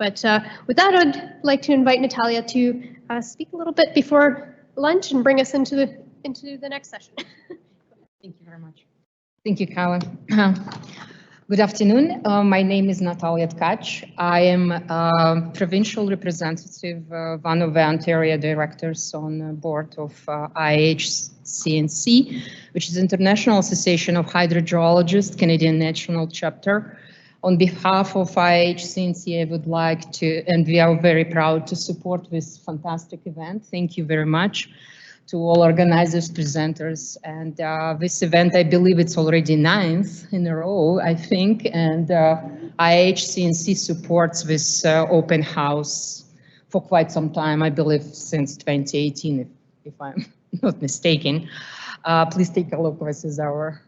But with that, I'd like to invite Natalia to speak a little bit before lunch and bring us into the next session. Thank you very much. Thank you, Carla. Good afternoon. My name is Natalia Tkac. I am a provincial representative, one of the Ontario directors on the board of IHCNC, which is International Association of Hydrogeologists, Canadian National Chapter. On behalf of IHCNC, I would like to, and we are very proud to support this fantastic event. Thank you very much to all organizers, presenters, and this event, I believe it's already 9th in a row, I think, and IHCNC supports this open house for quite some time, I believe since 2018, if I'm not mistaken. Please take a look, this is our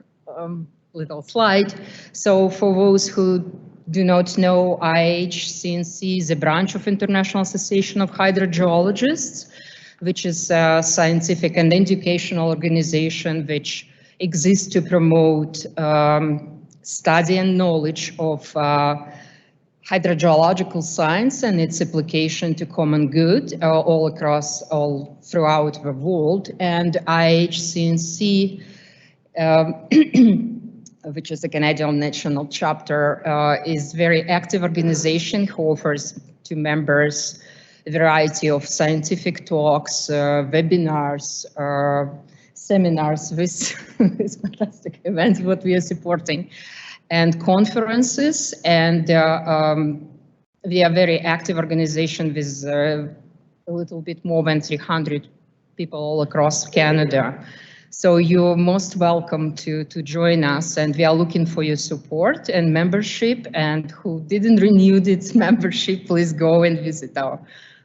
little slide. So for those who do not know, IHCNC is a branch of International Association of Hydrogeologists, which is a scientific and educational organization which exists to promote study and knowledge of hydrogeological science and its application to common good all throughout the world. And IHCNC, which is a Canadian national chapter, is a very active organization who offers to members a variety of scientific talks, webinars, seminars, this fantastic events what we are supporting, and conferences. And we are a very active organization with a little bit more than 300 people all across Canada. So you're most welcome to join us, and we are looking for your support and membership. And who didn't renew its membership, please go and visit our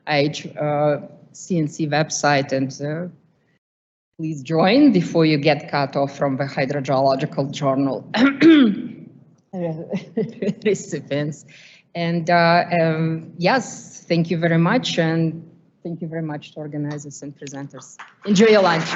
IHCNC website and please join before you get cut off from the Hydrogeological Journal recipients. And yes, thank you very much, and thank you very much to organizers and presenters. Enjoy your lunch.